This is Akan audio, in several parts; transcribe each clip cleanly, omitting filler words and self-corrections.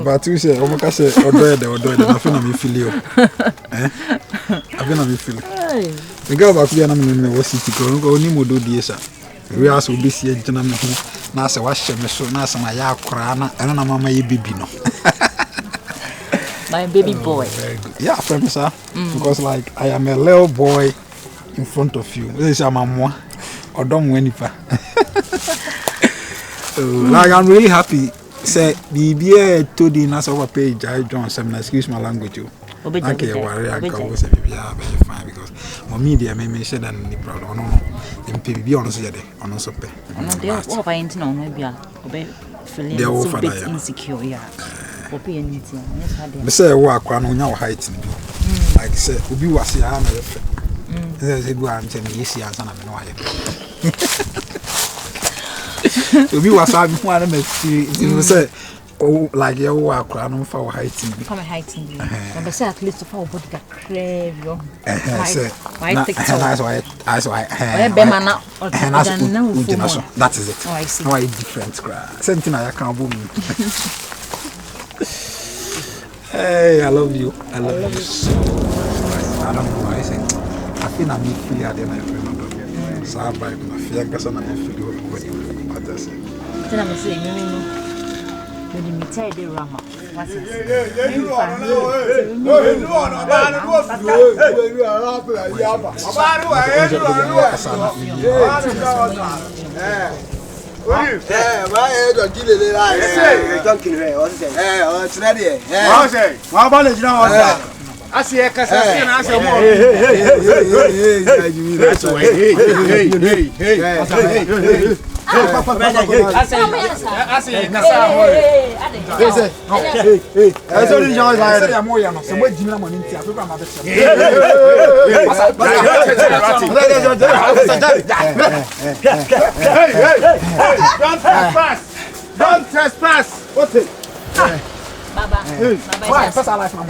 But you say, "Oh, I say, I feel I'm feeling I feel I'm feeling." The girl back here, I'm in the city. Go ni mo do this. We are so busy. Jana me ho. Na say wash me so. Na say my ya kura na. Eno na mama ye baby no. My baby boy. Very good. Yeah, friend, sir. Because like I am a little boy in front of you. This is my mama. Or don't win Like I'm really happy. Say the to the national page. I don't say excuse my language. Okay, worry. I go say very fine because my media may say that any problem. No, the PBB on say there. On also pay. No, they all by into no be feeling so bit insecure. Yeah. Obi anything. Yes, how they. Me say work kwa no nya wo height ni. Like say obi wase ha na yefe. Say go am say me yesi ansa na me no haye. Obi wase ha me ho na me say oh like you work kwa no fa wo height ni. Come height ni. But say at least for body ka crave yo. Why TikTok? That's why. Why be man na that is it. Oh, I see. Why different cry. Something I can boom. Hey, I love you. I love you so much. I don't know why I say. I feel I'm free at the end of the so I buy my fear because I'm free when you what I say. Tell me say no. When you tell the Rama. What's it? Why don't you let it don't kill her? What's it? It's ready. What's it? What about it now? I see a cassa and I say, don't trespass. What's it? Baba. Why? First I like my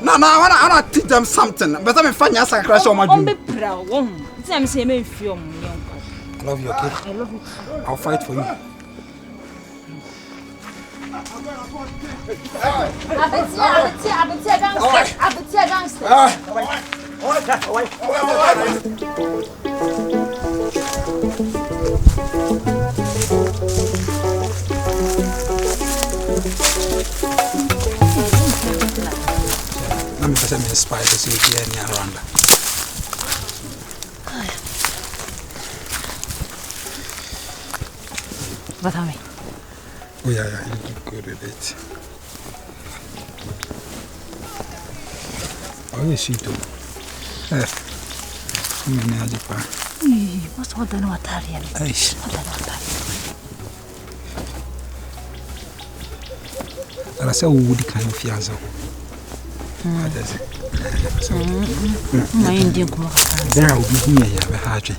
No, I wanna teach them something. But I'm fine. Yes, I crash on my dream. I love you, okay? I love you. I'll fight for you. I'm a spider, so you get any around. What are we? Oh, yeah, you look good with it. Oh, you see, too. What's all the Notarian? I said, would kind of fiazo. My Indian there will be here, a hard.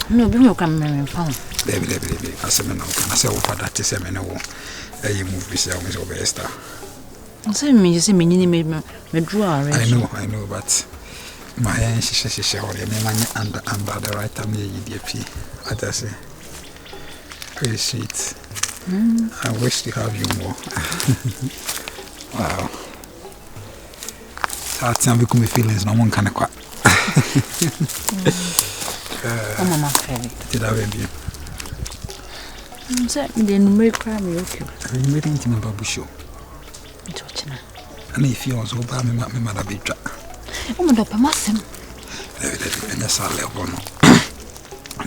No, be no come and found. Baby, I said, no, can I say what that is a man? You move yourself over a star. So, me, you see, me, me draw. I know, but my aunt, she shall under the right time, EDP. I just say, very sweet. I wish to have you more. Wow. That time we come with feelings, no one can quite. Mama, did I have you? Then make crime, okay. I'm waiting to my babu show. And if you also buy me, my mother be drunk. Oh, my daughter, Massim. Yes, I'll let one.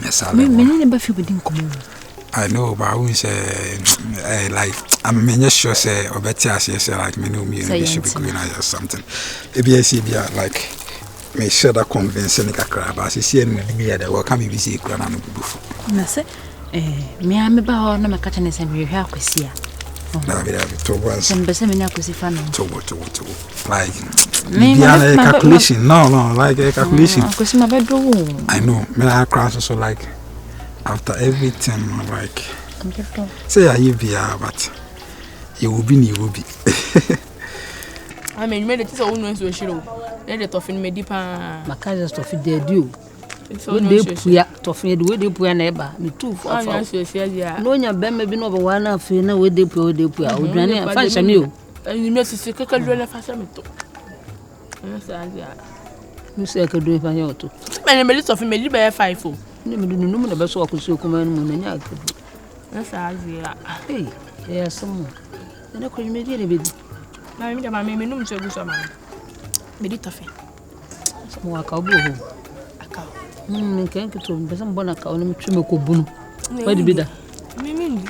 Yes, I'll let one. I know, but I won't say, like, I'm just sure, say, or better, I say, like, me know me, and should be going or something. Maybe I see, like, me sure that convince any crab, as you see, and me at the work, I'm busy, Grana. Nasa, me, I'm about no catching the same you have to see. Now, we have to once, and Bessemina could see fun to like, maybe a calculation. No, like a calculation. I know, me, I crash so like. After everything, like, say I be but you will be. I mean, made it so no so show. Let it off in me deeper. My cousin stuff they do. When they put to feed with the poor neighbor, me too for no, your bem maybe no one of you know with the poor de poor. I would run fashion you. And you must see a girl fashion. You say I could do it for you too. Many minutes of me by 5. No, the best walk with so command. That's idea. Hey, yes, some. And I couldn't make any bit. I mean, my minimum to go some. Meditafe. Some walk out. A cow. Can't get to some bonaca on Chimoco boom. Why did be that? Meaning,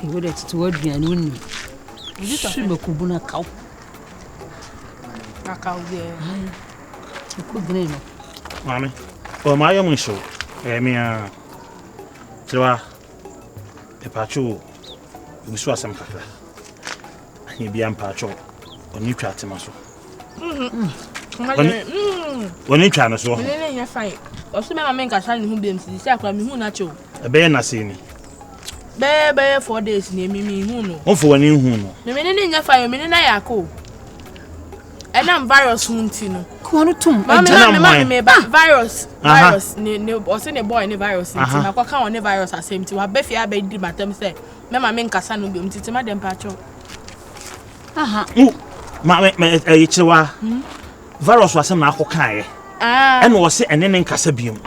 he would have to word me and win me. Chimoco buna cow. A cow there. A good name. Mammy, or my own show. Emia Joa a pacho, you saw some papa. And you be a pacho on you chat him also. When you try to so, you're fine. Or some men can sign who beams the sacrament who natural. A bear not see me. Bear 4 days near me, who know. One for one in whom. The minute in your fire, minute I call. And I'm virus soon, Tino. Quantum, Mammy, virus, or send a boy in a virus. I can't on a virus as same to have Beffy Abbey did my term say. Mamma men Cassano beam to Madame Pacho. Mamma, a chihuahua. Virus was some Nahokai. And was it an in Cassabium.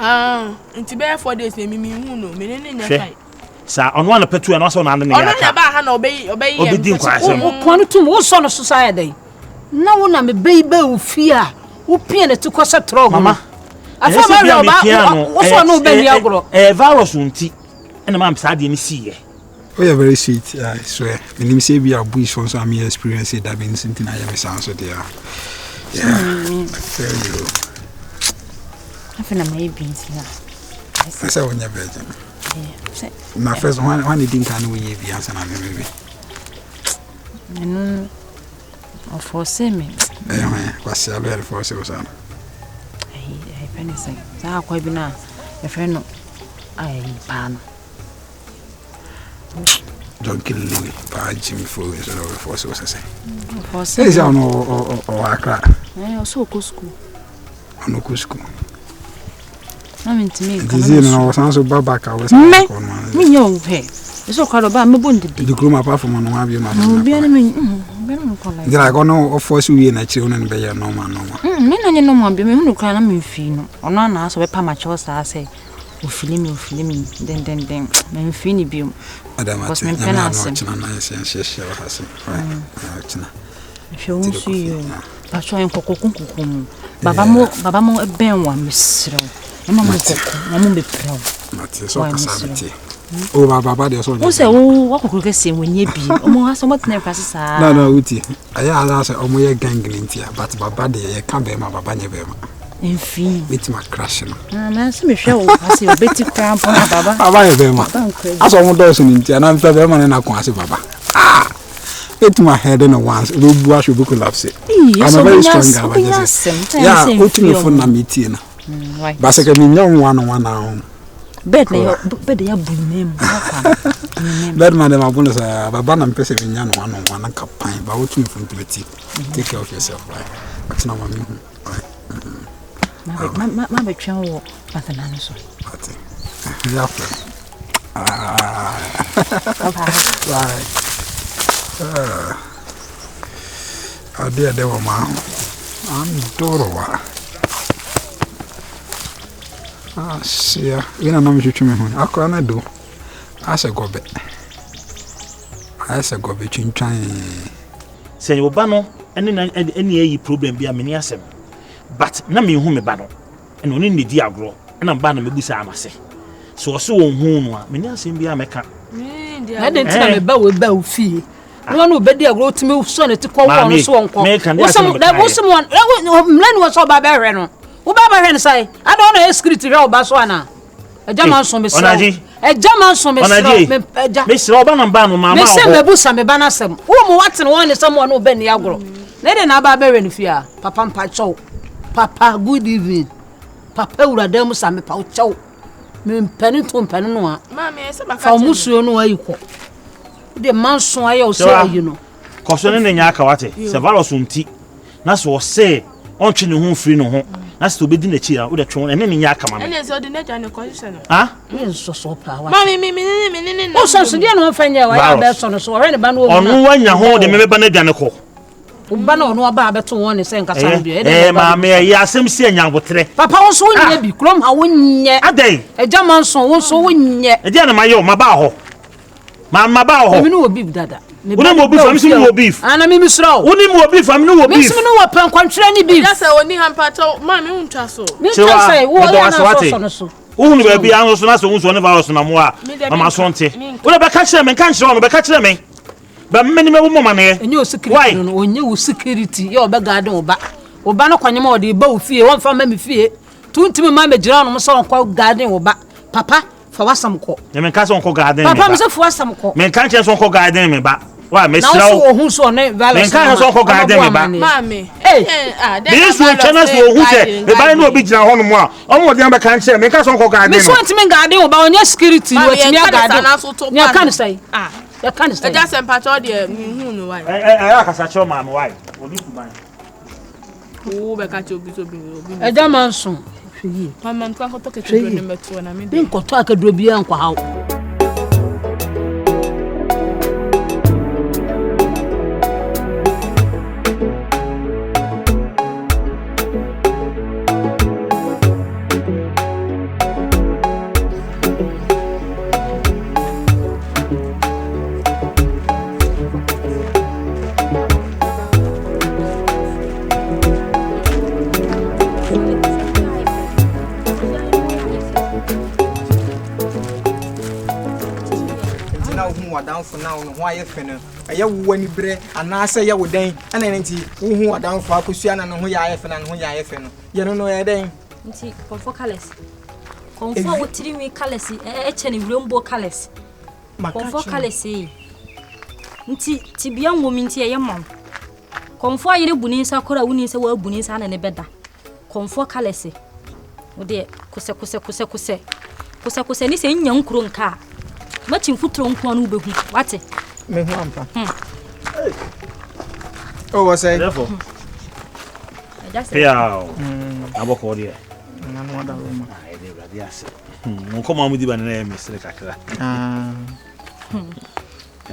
And to bear 4 days, maybe me who know, meaning in the sir, on one of Petu and also on the obey, quantum was son of society. No one am a baby who fear. Who pianed to cause a trouble, Mamma? I thought no baby agro. A virus won't tea, and a mam's had any see. We are very sweet, I swear. When you say we are bush from some experience, that means something I have a sound so there. Yeah, I tell you. I feel I may be here. I said, when you're virgin. My first one, he didn't know we have answered a baby. Or forsake me. What's your very first son? I penny say, I quite be now. A friend, I pan. Don't kill Louis, by Jimmy Fool is over for so say. For say, or I cry. I also go school. On no school. I mean to me, I sounds so back. I was me, your pay. It's so called about me bundle. The groom apart from one of you, my Did I go no force you in a children and be no man no more? Men and no more be me who cry me fino. Or none ask a pamacho, I say. ofili me den me feel ni biom Madam, because me pen asem na share wa hasem right hwe won su yo ba so en kokokunkukum baba mo ben wa mesro e ma mo kokko na mo be pro Mate so kasabiti o baba de so o se wo kokko ke se wonye bi o mo ha so mo tena kwase sa no uti aya ala se o mo ye gang ntia but baba de ye ka be ma baba nye be ma enfim beti ma crash no na se me hwe o ase o beti cramp na baba ye be ma aso mo do so ntia na mfa be ma na ko ase baba it my head in once we buash we collapse I'm a very strong guy yeah what me phone na meeting na ba se ke me nya one now bed ya bunem bed man dem abun sa baba na mpese me nya one kapan ba what me phone to take care of yourself right but na mama ma be twa wo patana no so ati ya fa right Adia de wama andorowa sia ina na mchuchume ho akwa na do ase gobe chinchan se yo ba no ene yi problem bia me ni asem but na me hu me ba no ene oni ne di agro na ba na mebusa amase so so won hu no a me ni asem bia meka na den tina me ba we ba ofie no no be dia agro timi so na ti ko won so wonko wo some mlan wo so ba ba hwe no wo ba hwe no sai I don't know security hwe wo ba so ana eja man so me so eja man so me so me eja me so ba na ba no mama me se me busa me ba na sem wo mo wate no won some won be ne agro na de na ba ba hwe no fia papa mpa chow papa good evening papa urada mu sa me pa chow me mpani to mpani no a mama e se ba fa musuo no ayi ko de manso aye o se ayi no ko so ne nya aka wate se virus unti na so se on twe ne ho free no ho na se obedi na chi a wo de twe ne nya aka ma me ene se odi na jane condition ha me so pa wa mama me o so de no fanya wa ya be so no so re ne ba no onu wanya ho de me ba na jane ko o ba na onu aba abeto won ne se nkasa no bi ma me ya asem si anya botre papa wo so wonye bi krom ha wonye adai eja manso wo so wonye eja na mayo ma ba ho ma ba ho me no obi dada Uni mo beef, amisi mo beef. Ana mi misro. Uni mo beef, amini mo beef. Misi no wapan kwantwere ni beef. Just say oni hampato, ma me untwa so. Mi twa say wo ya na so. Unu be bia anso na so unso ne virus na mo a. Mama so nte. Uni be ka kire me, kan kire onu be ka kire me. Ba mmeni me wo mo mane. Enye o security no, onye wo security. Ye obe garden oba. Oba no kwanyema ode ba ofie, won fa ma me fie. Tuntimi ma me gira no mo so nkwa garden oba. Papa fa wasam ko. Ye men ka so nko garden me. Papa me se fa wasam ko. Men kan kire so nko garden me ba. Wa me sira wo. Na so ohun so ne value. Men kan so nko garden me ba. Mami. This will channel so ohun se. E ba ni obi gira ho no mo a. Omo de am kan kire men kan so nko garden me. Me so ntimi garden oba onye security wo timi garden. Nya kan say. Ya kan say. Just empacho de hu no why. Akasa cho ma me why. Oni kuban. O be ka cho obi. Eja manso. Hwi. Mama nko akoto ke tudro ne meto na me de. Nkoto akadro bia nkwa hawo. Now no why fene aya wani bre anase ya wodan ana nti hu adanfo akosuana no ho ya fene no ho ya fene ye no ya den nti konfo kales konfo wotiri mi kales chene wrombo kales konfo kales nti tibia nwomi nti ye mam konfo ayire buni nsa kora wuni nsa wa buni nsa na ne beda konfo kales wode kuse ni se nya nkuro nka Machin futuro nko anu behu wate me hu ampa oh what say therefore yeah aboko dia na no da roma ai de bradi ase nko ma mu di ba na me sere kakra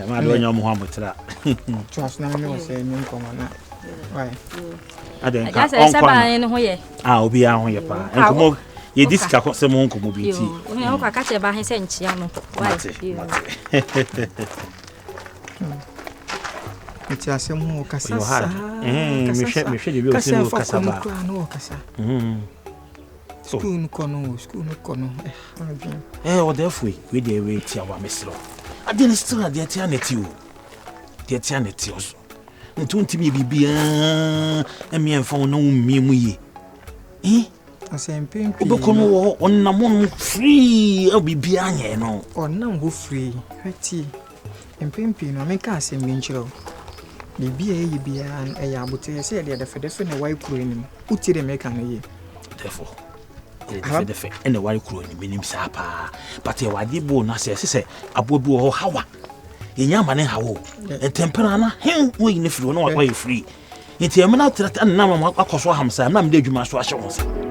ma do nya mu ho amotra trust na me o say me nko ma na why aden ka on kwa ne ho ye obi a ho ye pa nko ye disika ko se mo nko mo bi ti o ka che ba he se nchia no Iti asem ho kasa sa me hwe de bi o se no kasa ba school kono o therefore we dey we ti awa mesro ade ne still ade ti aneti o de ti aneti o so ntunti mi bibia emi enfon no mi mu ye asempempi obekono wo onnamon free o bibia anye no onnam ho free hati empempi no ameka asem bi nchiro bibia ye bia ya abote se de defe na wai kuro nim utire meka no ye therefore defe ene wai kuro nim nim sapa but ye wade bo na se abobi wo hawa yenya mane hawo entempera na hen wo yin free no wa free nti emna trata na ma akoso hamsa na me de adwuma so ahye ho sa